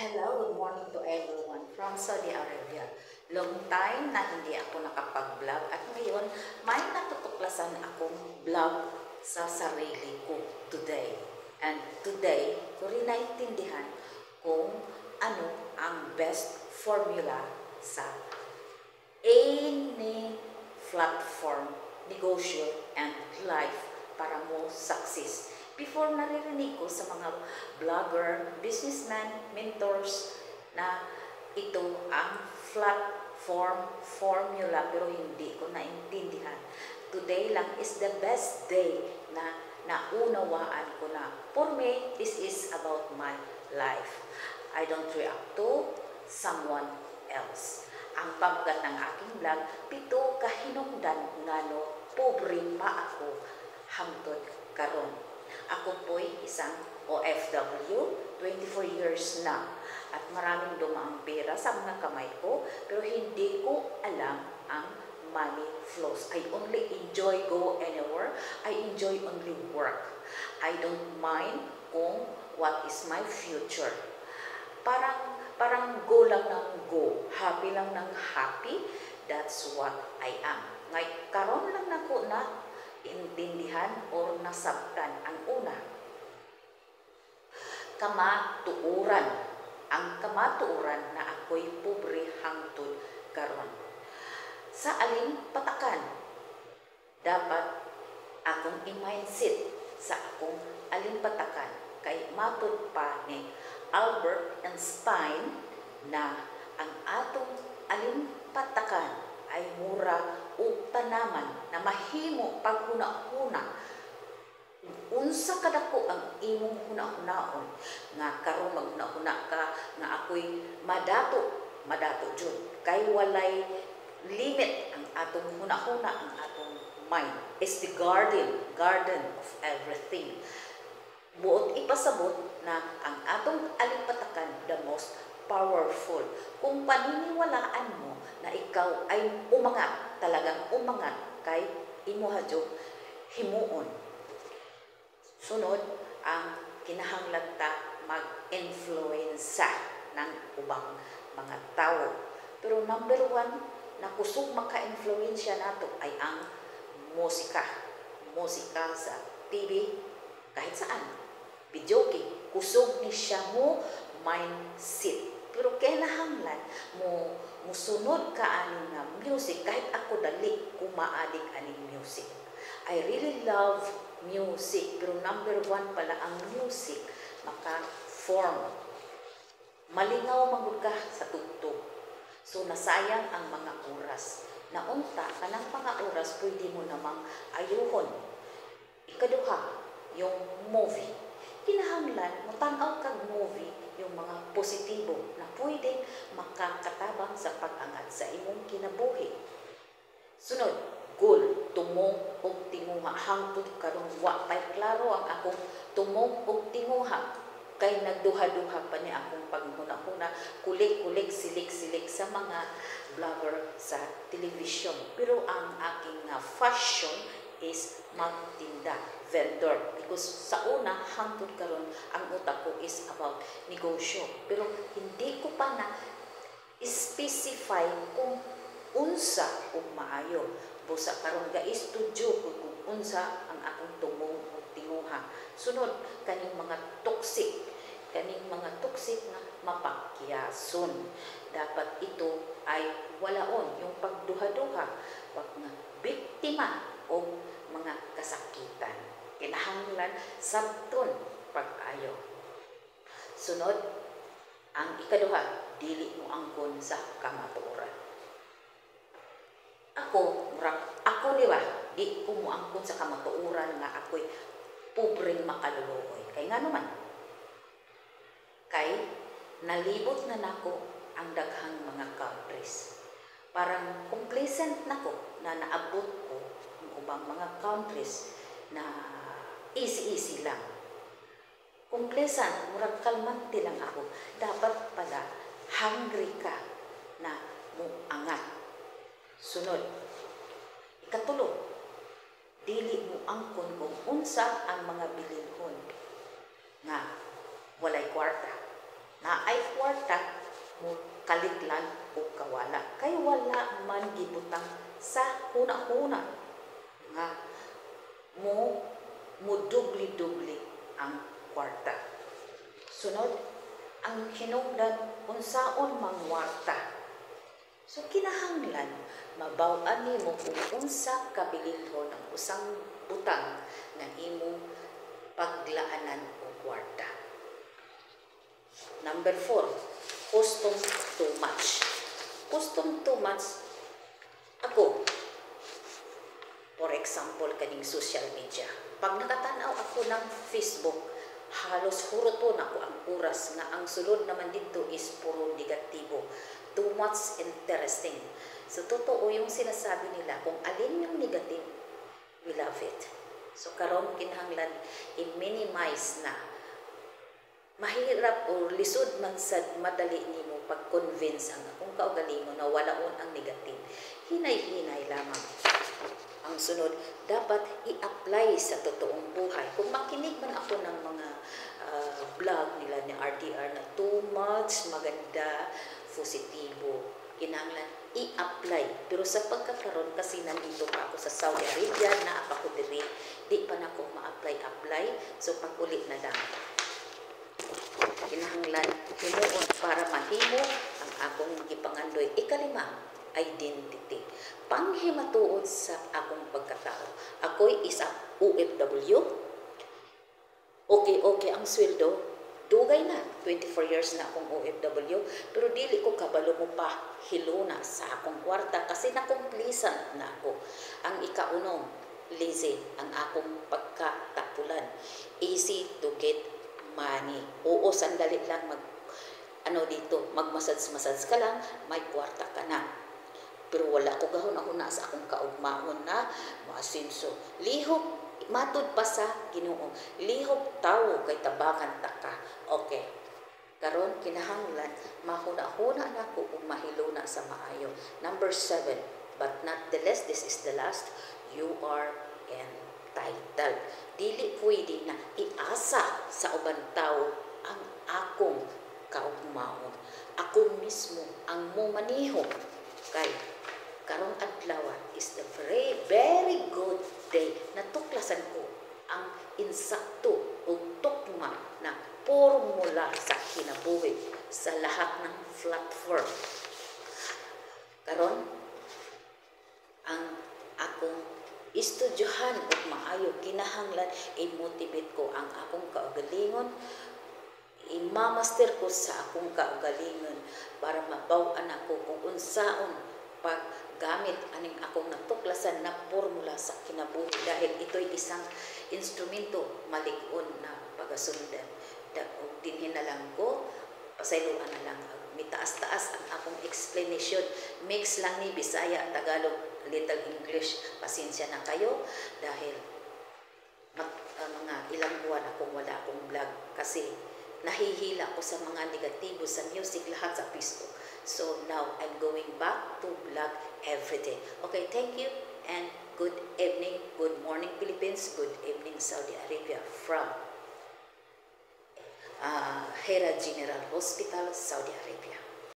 Hello, good morning to everyone from Saudi Arabia. Long time na hindi ako nakapag-vlog at ngayon may natutuklasan akong vlog sa sarili ko today. And today, ko rin naintindihan kung ano ang best formula sa any platform, negosyo, and life para mo success. Before naririnig ko sa mga vlogger, businessman, mentors na ito ang platform formula pero hindi ko naintindihan. Today lang is the best day na naunawaan ko na. For me, this is about my life. I don't react to someone else. Ang pagkat ng aking vlog, pito kahinungdan nga no, pobre pa ako hangtod karon. Ako po'y isang OFW, 24 years na. At maraming dumaang pera sa mga kamay ko, pero hindi ko alam ang money flows. I only enjoy go anywhere. I enjoy only work. I don't mind kung what is my future. Parang go lang ng go. Happy lang ng happy. That's what I am. Ngay karon lang nako na intindihan o nasabtan. Ang una, kamatuuran. Ang kamatuuran na ako'y pobre hangtod karon. Sa aling patakan, dapat akong i-mindset sa akong aling patakan. Kay matud pa ni Albert Einstein na ang atong aling patakan ay mura o tanaman na mahimo paghuna-huna. Unsa kadako ang imong huna-hunaon nga karon maghuna-huna ka nga ako'y madato jud kay walay limit ang atong huna-huna. Ang atong mind is the garden of everything. Buot ipasabot na ang atong alipatakan the most powerful. Kung paniniwalaan mo na ikaw ay umangat, talagang umangat kay imuhadyo himuon. Sunod, ang kinahanglan ta mag-influensa ng ubang mga tao. Pero number one na kusog maka-influensya nato ay ang musika. Musika sa TV, kahit saan. Video game, kusog ni siya mo mindset. Pero kinahanglan mo musunod ka ani nga music. Kahit ako dali kumaadik ani music. I really love music. Pero number one pala ang music. Maka-form. Malingaw magud ka sa tugtog. So nasayang ang mga oras. Naunta ka ng mga oras pwede mo namang ayuhon. Ikaduha, yung movie. Kinahanglan, matanaw kag movie yung mga positibo na pwedeng makakatabang sa pag-angat sa imong kinabuhi. Sunod, goal, tumong og tinguha. Hangtod karon wa pay klaro ang akong tumong og tinguha. Kay nagduha-duha pa ni akong paghuna-huna, kulik-kulik, silik-silik sa mga vlogger sa television. Pero ang aking fashion is magtinda, vendor. Because sa una, hangtod karon ang utak ko is about negosyo. Pero hindi ko pa na specify kung unsa o maayo. Busa karon ga-studio kung unsa ang akong tumong o tinguha. Sunod, kaning mga toxic. Kaning mga toxic na mapakyason. Dapat ito ay walaon. Yung pagduha-duha, wag nga biktima o mga kasakitan. Kinahanglan sabton pag-ayo. Sunod, ang ikaduha, dili mo angkon sa kamatuoran. Ako di ba, di ko mo angkon sa kamatuoran nga ako'y pobreng makaluluoy. Kay nga naman, kay nalibot na nako ang daghang mga countries. Parang complacent nako na naabot ko ang ubang mga countries na easy lang. Complacent, murag kalmante lang ako. Dapat pala hungry ka na muangat. Sunod, ikatulo, dili mo angkon kung unsa ang mga bilinhon nga walay kwarta. Na naay kwarta mo kalitlan o kawala kay wala man gibutang sa huna-huna nga mo dubli-dubli ang kwarta. Sunod, ang hinungdan unsaon mangwarta. So kinahanglan mabaw-an nimo kung unsa kabilihon ang usang butang nga imo paglaanan og kwarta. Number 4, custom too much. Custom too much ako. For example, kaning social media. Pag nakatanaw ako ng Facebook, halos huruton ako ang oras nga ang sulod naman dito is puro negatibo. Too much interesting. So, totoo yung sinasabi nila kung alin yung negative, we love it. So, karon kinahanglan i-minimize na. Mahirap o lisod man sad madali nimo pag-convince ang akong kaugalingon na walaon ang negative. Hinay-hinay lamang. Ang sunod, dapat i-apply sa totoong buhay. Kung makinig man ako ng mga vlog nila ni RDR na too much maganda, positibo, kinahanglan i-apply. Pero sa pagkakaroon kasi nandito pa ako sa Saudi Arabia, na ako diri, di pa na ako ma-apply. So pag-ulit na lang. Kinahanglan himuon para mahimo ang akong gipangandoy. Ikalima, identity. Panghimatuod sa akong pagkatao. Ako'y isa OFW. Okay ang sweldo. Dugay na. 24 years na akong OFW. Pero dili ko kabalo mo pa hiluna sa akong kwarta kasi nakomplisan na ako. Ang ikaunong, lazy ang akong pagkatapulan. Easy to get money. Oo, sandali lang magmasage ka lang, may kwarta ka na. Pero wala ko gahon-ahon na sa akong kaugmaon na maasinso. Lihok, matod pa sa Ginoo. Lihok tawo kay tabangan ta ka. Okay. Karon kinahanglan mahuna-huna na ko kung mahiluna sa maayo. Number 7, but not the least, this is the last, you are entitled. Dili pwede na iasa sa uban tao ang akong kaugmaon. Ako mismo ang mumanihok kay karong adlaw is the very good day na tuklasan ko ang insakto o tukma na formula sa kinabuhi sa lahat ng platform. Karon ang akong istudyohan o maayo kinahanglan i-motivate ko ang akong kaugalingon, i-master ko sa akong kaugalingon para mabaw-an ako kung unsaon paggamit aning akong natuklasan na formula sa kinabuhi dahil ito'y isang instrumento malig-on na pagasundan. Dinhin na lang ko, pasayloan na lang. Mitaas-taas ang akong explanation. Mix lang ni Bisaya, Tagalog, little English. Pasensya na kayo dahil mga ilang buwan akong wala akong vlog kasi nahihila ko sa mga negatibo sa music lahat sa Facebook. So now I'm going back to vlog every day. Okay, thank you and good evening, good morning Philippines, good evening Saudi Arabia from Hera General Hospital, Saudi Arabia.